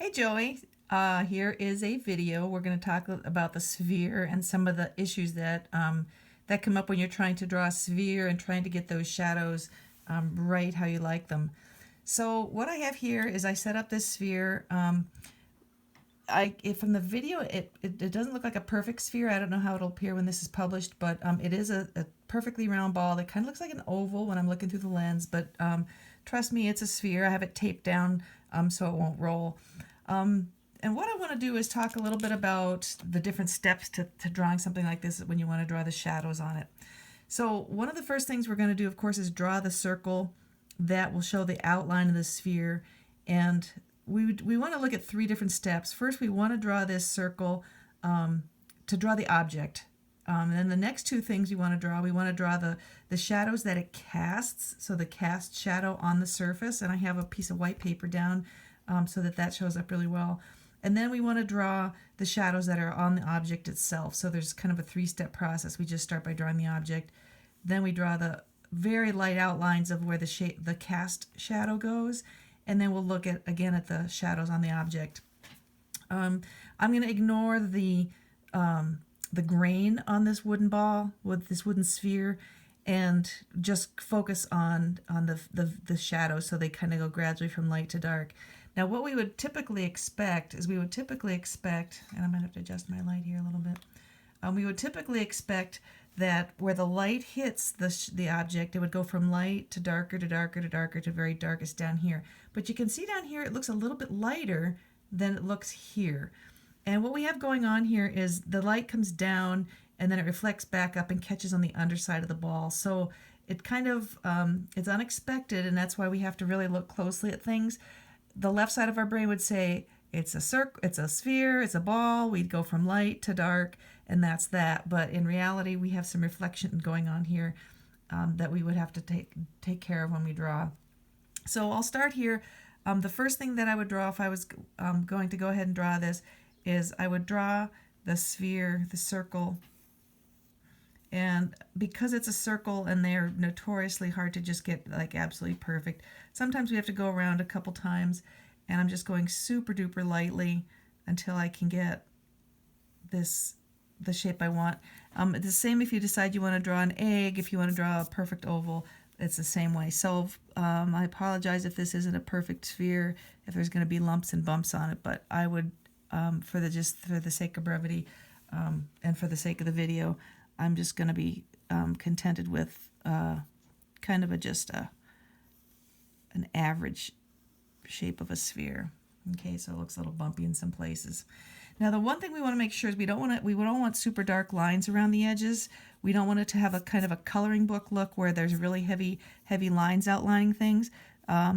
Hey Joey, here is a video. We're going to talk about the sphere and some of the issues that come up when you're trying to draw a sphere and trying to get those shadows right how you like them. So what I have here is I set up this sphere. From the video, it doesn't look like a perfect sphere. I don't know how it'll appear when this is published, but it is a perfectly round ball that kind of looks like an oval when I'm looking through the lens. But trust me, it's a sphere. I have it taped down so it won't roll. And what I want to do is talk a little bit about the different steps to drawing something like this when you want to draw the shadows on it. So one of the first things we're going to do, of course, is draw the circle that will show the outline of the sphere. And we want to look at three different steps. First, we want to draw this circle to draw the object. And then the next two things we want to draw the shadows that it casts, so the cast shadow on the surface. And I have a piece of white paper down so that shows up really well. And then we want to draw the shadows that are on the object itself. So there's kind of a three-step process. We just start by drawing the object. Then we draw the very light outlines of where the cast shadow goes. And then we'll look again at the shadows on the object. I'm going to ignore the grain on this wooden ball, with this wooden sphere, and just focus on the shadows, so they kind of go gradually from light to dark. Now what we would typically expect is and I'm going to have to adjust my light here a little bit. We would typically expect that where the light hits the object, it would go from light to darker to darker to darker to very darkest down here. But you can see down here it looks a little bit lighter than it looks here. And what we have going on here is the light comes down and then it reflects back up and catches on the underside of the ball. So it kind of, it's unexpected, and that's why we have to really look closely at things. The left side of our brain would say it's a circle, it's a sphere, it's a ball. We'd go from light to dark, and that's that. But in reality, we have some reflection going on here that we would have to take care of when we draw. So I'll start here. The first thing that I would draw if I was going to go ahead and draw this is I would draw the sphere, the circle. And because it's a circle and they're notoriously hard to just get like absolutely perfect, sometimes we have to go around a couple times, and I'm just going super duper lightly until I can get the shape I want. The same if you decide you want to draw an egg, if you want to draw a perfect oval, it's the same way. So I apologize if this isn't a perfect sphere, if there's going to be lumps and bumps on it, but I would, for the sake of brevity and for the sake of the video, I'm just going to be contented with kind of an average shape of a sphere. Okay, so it looks a little bumpy in some places. Now the one thing we want to make sure is we don't want super dark lines around the edges. We don't want it to have a kind of a coloring book look where there's really heavy lines outlining things.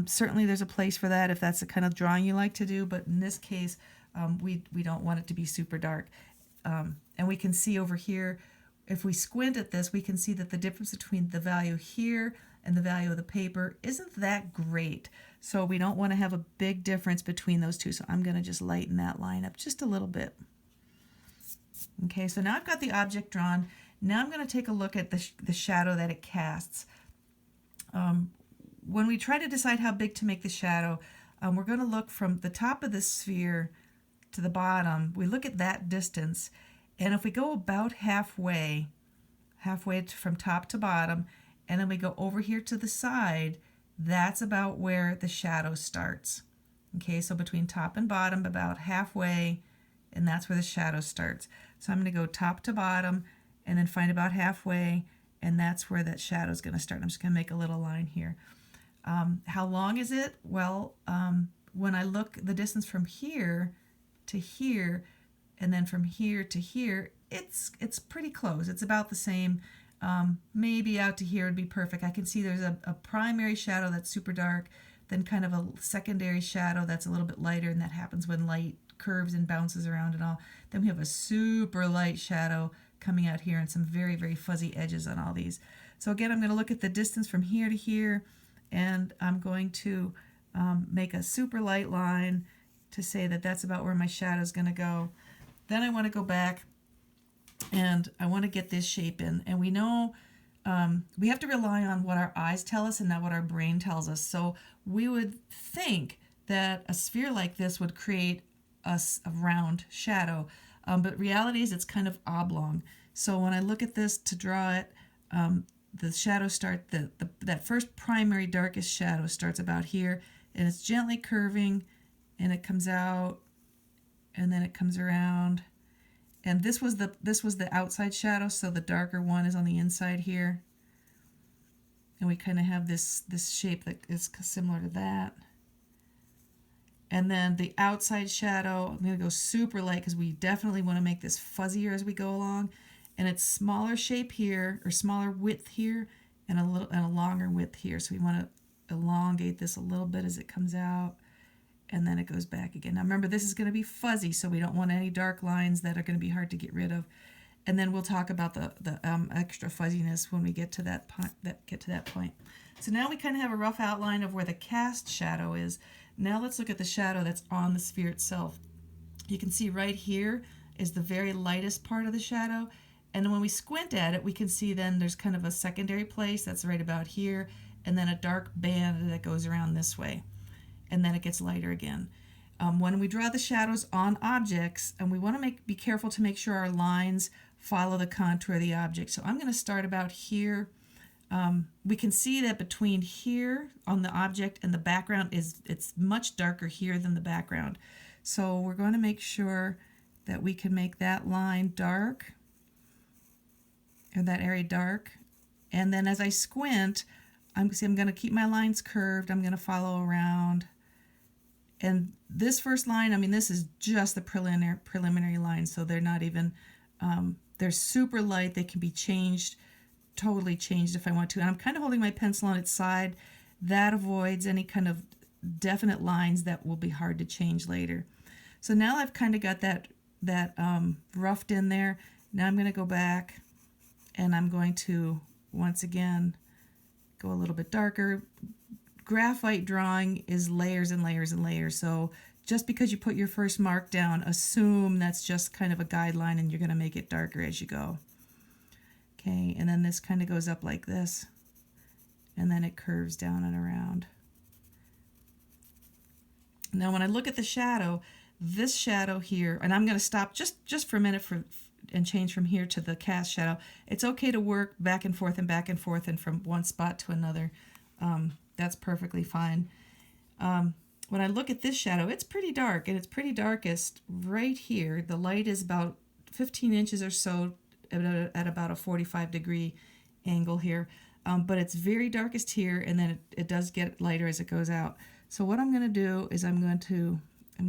Certainly there's a place for that if that's the kind of drawing you like to do, but in this case we don't want it to be super dark. And we can see over here, if we squint at this, we can see that the difference between the value here and the value of the paper isn't that great. So we don't want to have a big difference between those two. So I'm going to just lighten that line up just a little bit. Okay, so now I've got the object drawn. Now I'm going to take a look at the shadow that it casts. When we try to decide how big to make the shadow, we're going to look from the top of the sphere to the bottom. We look at that distance. And if we go about halfway from top to bottom, and then we go over here to the side, that's about where the shadow starts. Okay, so between top and bottom, about halfway, and that's where the shadow starts. So I'm going to go top to bottom, and then find about halfway, and that's where that shadow is going to start. I'm just going to make a little line here. How long is it? Well, when I look the distance from here to here, and then from here to here, it's pretty close. It's about the same. Maybe out to here would be perfect. I can see there's a primary shadow that's super dark, then kind of a secondary shadow that's a little bit lighter, and that happens when light curves and bounces around and all. Then we have a super light shadow coming out here and some very, very fuzzy edges on all these. So again, I'm going to look at the distance from here to here, and I'm going to make a super light line to say that that's about where my shadow is going to go. Then I want to go back and I want to get this shape in. And we know we have to rely on what our eyes tell us and not what our brain tells us. So we would think that a sphere like this would create a round shadow, but reality is it's kind of oblong. So when I look at this to draw it, the shadow that first primary darkest shadow starts about here, and it's gently curving, and it comes out, and then it comes around. And this was the outside shadow, so the darker one is on the inside here. And we kind of have this shape that is similar to that. And then the outside shadow, I'm going to go super light because we definitely want to make this fuzzier as we go along. And it's smaller shape here, or smaller width here, and a longer width here. So we want to elongate this a little bit as it comes out, and then it goes back again. Now remember, this is going to be fuzzy, so we don't want any dark lines that are going to be hard to get rid of. And then we'll talk about the extra fuzziness when we get to that point. So now we kind of have a rough outline of where the cast shadow is. Now let's look at the shadow that's on the sphere itself. You can see right here is the very lightest part of the shadow. And when we squint at it, we can see then there's kind of a secondary place that's right about here, and then a dark band that goes around this way. And then it gets lighter again. When we draw the shadows on objects, and we want to be careful to make sure our lines follow the contour of the object. So I'm going to start about here. We can see that between here on the object and the background it's much darker here than the background. So we're going to make sure that we can make that line dark, or that area dark. And then as I squint, I'm going to keep my lines curved. I'm going to follow around. And this first line, I mean, this is just the preliminary line, so they're not even, they're super light. They can be changed, totally changed if I want to. And I'm kind of holding my pencil on its side. That avoids any kind of definite lines that will be hard to change later. So now I've kind of got that roughed in there. Now I'm going to go back, and I'm going to, once again, go a little bit darker. Graphite drawing is layers and layers and layers. So just because you put your first mark down, assume that's just kind of a guideline, and you're going to make it darker as you go. Okay, and then this kind of goes up like this, and then it curves down and around. Now when I look at the shadow, this shadow here, and I'm going to stop just for a minute and change from here to the cast shadow. It's okay to work back and forth and from one spot to another. That's perfectly fine. When I look at this shadow, it's pretty dark, and it's pretty darkest right here. The light is about 15 inches or so at about a 45-degree angle here. But it's very darkest here, and then it does get lighter as it goes out. So what I'm going to do is I'm going to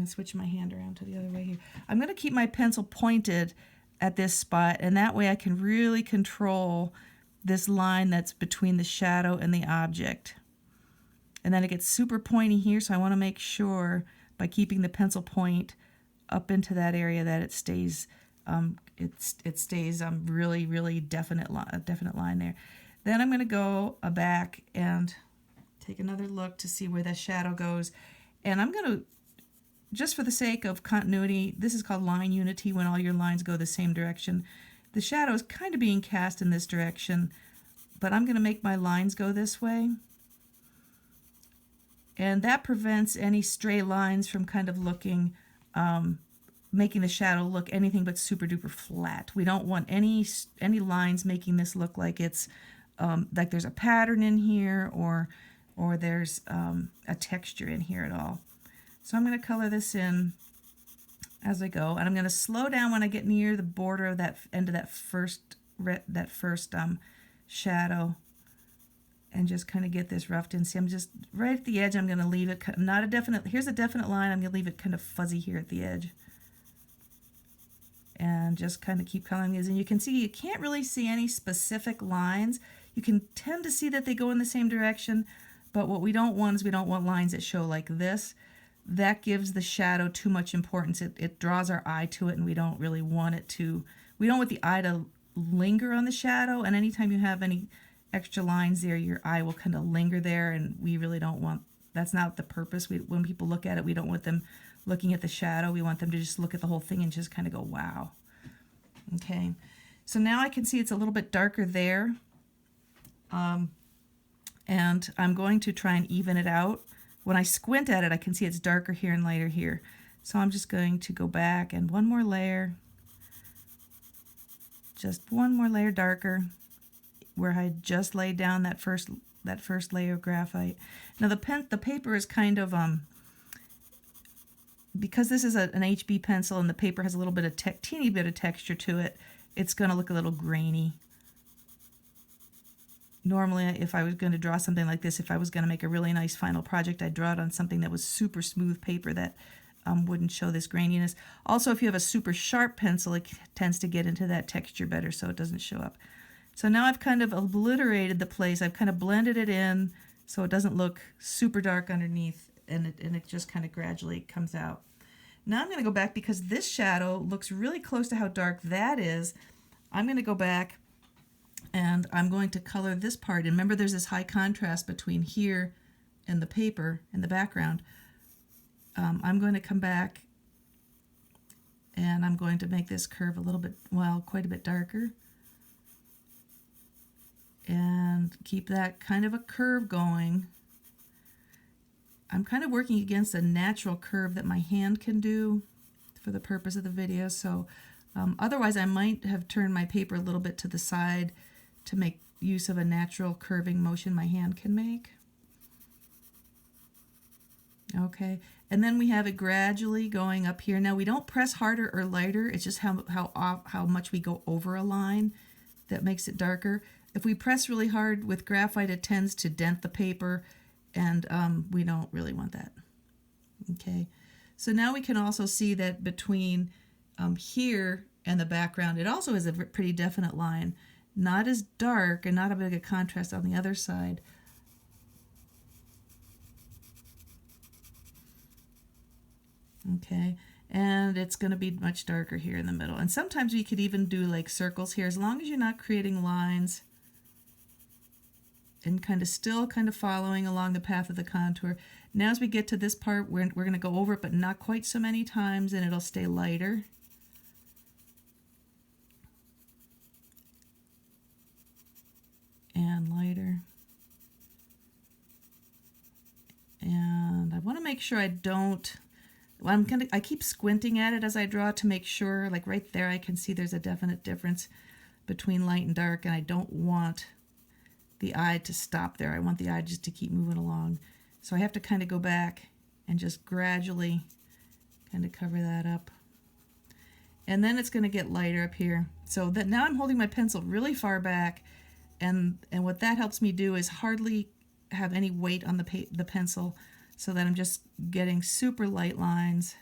switch my hand around to the other way here. I'm going to keep my pencil pointed at this spot, and that way I can really control this line that's between the shadow and the object. And then it gets super pointy here, so I want to make sure by keeping the pencil point up into that area that it stays really, really definite line there. Then I'm going to go back and take another look to see where the shadow goes. And I'm going to, just for the sake of continuity, this is called line unity, when all your lines go the same direction. The shadow is kind of being cast in this direction, but I'm going to make my lines go this way. And that prevents any stray lines from kind of looking, making the shadow look anything but super duper flat. We don't want any lines making this look like it's like there's a pattern in here, or there's a texture in here at all. So I'm going to color this in as I go, and I'm going to slow down when I get near the border of that end of that first shadow, and just kind of get this roughed in. See, I'm just right at the edge. I'm going to leave it not a definite. Here's a definite line. I'm going to leave it kind of fuzzy here at the edge, and just kind of keep coloring these. And you can see you can't really see any specific lines. You can tend to see that they go in the same direction, but what we don't want is we don't want lines that show like this. That gives the shadow too much importance. It draws our eye to it, and we don't really want it to. We don't want the eye to linger on the shadow, and anytime you have any extra lines there, your eye will kind of linger there, and we really don't want, that's not the purpose. When people look at it, we don't want them looking at the shadow. We want them to just look at the whole thing and just kind of go, wow. Okay, so now I can see it's a little bit darker there, and I'm going to try and even it out. when I squint at it, I can see it's darker here and lighter here. So I'm just going to go back and one more layer, just one more layer darker, where I just laid down that first layer of graphite. Now the paper is kind of because this is an HB pencil and the paper has a little bit of teeny bit of texture to it, it's going to look a little grainy. Normally, if I was going to draw something like this, if I was going to make a really nice final project, I'd draw it on something that was super smooth paper that wouldn't show this graininess. Also, if you have a super sharp pencil, it tends to get into that texture better so it doesn't show up. So now I've kind of obliterated the place. I've kind of blended it in so it doesn't look super dark underneath, and it just kind of gradually comes out. Now I'm going to go back because this shadow looks really close to how dark that is. I'm going to go back and I'm going to color this part. And remember, there's this high contrast between here and the paper in the background. I'm going to come back and I'm going to make this curve a little bit, well, quite a bit darker. And keep that kind of a curve going. I'm kind of working against a natural curve that my hand can do for the purpose of the video. So otherwise I might have turned my paper a little bit to the side to make use of a natural curving motion my hand can make. Okay, and then we have it gradually going up here. Now we don't press harder or lighter, it's just how much we go over a line that makes it darker. If we press really hard with graphite, it tends to dent the paper, and we don't really want that. Okay, so now we can also see that between here and the background, it also is a pretty definite line. Not as dark and not a big a contrast on the other side. Okay, and it's going to be much darker here in the middle. And sometimes you could even do like circles here, as long as you're not creating lines and still following along the path of the contour. Now as we get to this part, we're going to go over it, but not quite so many times, and it'll stay lighter. And lighter. And I want to make sure I don't, I keep squinting at it as I draw to make sure, like right there I can see there's a definite difference between light and dark, and I don't want the eye to stop there. I want the eye just to keep moving along. So I have to kind of go back and just gradually kind of cover that up. And then it's going to get lighter up here. So that now I'm holding my pencil really far back, and what that helps me do is hardly have any weight on the pencil, so that I'm just getting super light lines,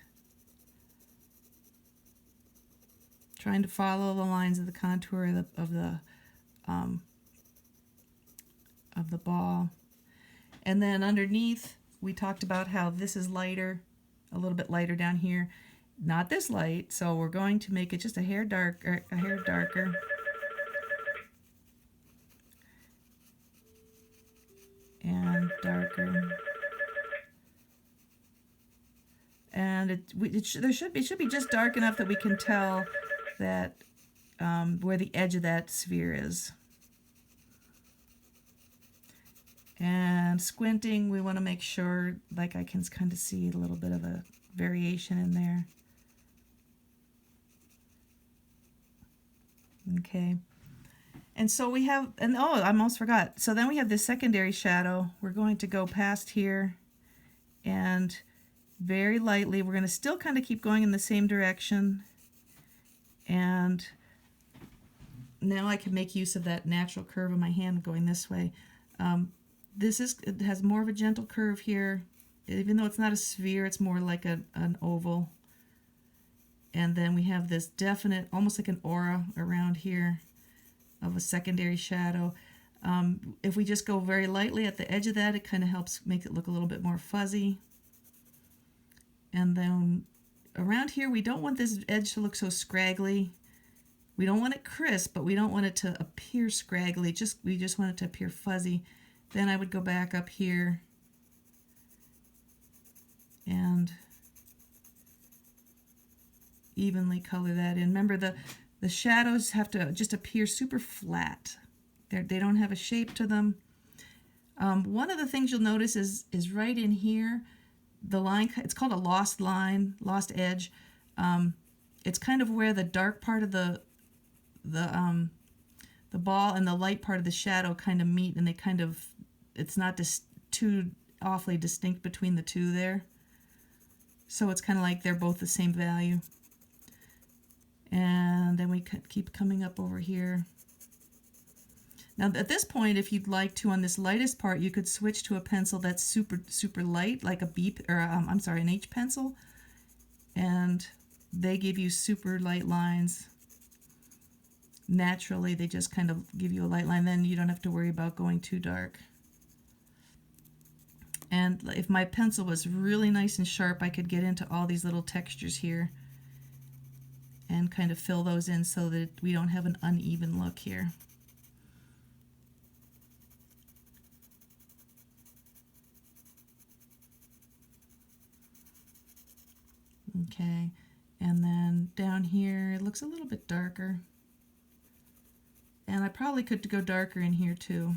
trying to follow the lines of the contour of the ball. And then underneath, we talked about how this is lighter, a little bit lighter down here. Not this light, so we're going to make it just a hair darker. And darker. And it should be just dark enough that we can tell that where the edge of that sphere is. And squinting, we want to make sure, like, I can kind of see a little bit of a variation in there. Okay. And so we have, and oh, I almost forgot. So then we have this secondary shadow. We're going to go past here, and very lightly, we're going to still kind of keep going in the same direction. And now I can make use of that natural curve of my hand going this way. It has more of a gentle curve here. Even though it's not a sphere, it's more like an oval. And then we have this definite, almost like an aura around here of a secondary shadow. If we just go very lightly at the edge of that, it kind of helps make it look a little bit more fuzzy. And then around here, we don't want this edge to look so scraggly. We don't want it crisp, but we don't want it to appear scraggly. We just want it to appear fuzzy. Then I would go back up here and evenly color that in. Remember, the shadows have to just appear super flat. They don't have a shape to them. One of the things you'll notice is right in here, the line, it's called a lost line, lost edge. It's kind of where the dark part of the ball and the light part of the shadow kind of meet, and they kind of, it's not too awfully distinct between the two there. So it's kind of like they're both the same value. And then we keep coming up over here. Now at this point, if you'd like to, on this lightest part, you could switch to a pencil that's super light, like a B, or I'm sorry, an H pencil. And they give you super light lines. Naturally, they just kind of give you a light line. Then you don't have to worry about going too dark. And if my pencil was really nice and sharp, I could get into all these little textures here and kind of fill those in so that we don't have an uneven look here. Okay, and then down here it looks a little bit darker. And I probably could go darker in here too.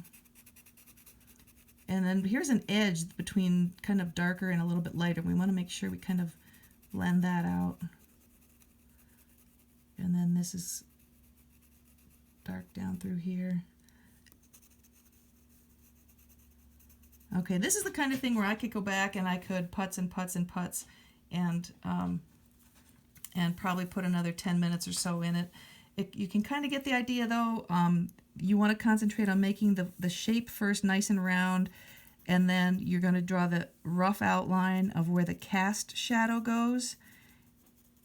And then here's an edge between kind of darker and a little bit lighter. We want to make sure we kind of blend that out. And then this is dark down through here. Okay, this is the kind of thing where I could go back and I could putz and putz and putz and probably put another 10 minutes or so in it. You can kind of get the idea though. You want to concentrate on making the shape first nice and round, and then you're going to draw the rough outline of where the cast shadow goes,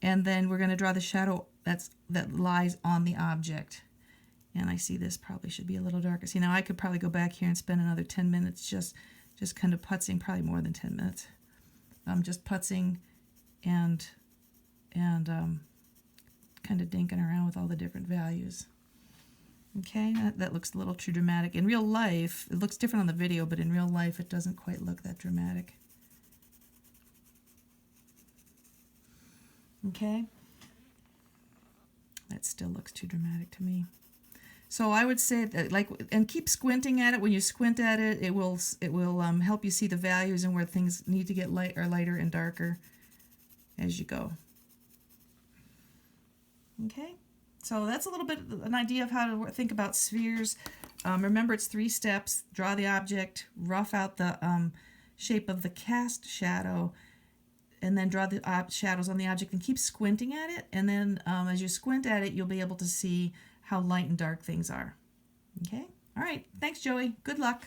and then we're going to draw the shadow that lies on the object. And I see this probably should be a little darker. See, now I could probably go back here and spend another 10 minutes just kind of putzing, probably more than 10 minutes. Just putzing and kind of dinking around with all the different values. Okay, that looks a little too dramatic. In real life, it looks different on the video, but in real life it doesn't quite look that dramatic. Okay, that still looks too dramatic to me. So I would say that, and keep squinting at it. When you squint at it, it will help you see the values and where things need to get lighter and darker as you go. Okay, so that's a little bit an idea of how to think about spheres. Remember, it's 3 steps. Draw the object, rough out the shape of the cast shadow, and then draw the shadows on the object and keep squinting at it. And then as you squint at it, you'll be able to see how light and dark things are. Okay? All right. Thanks, Joey. Good luck.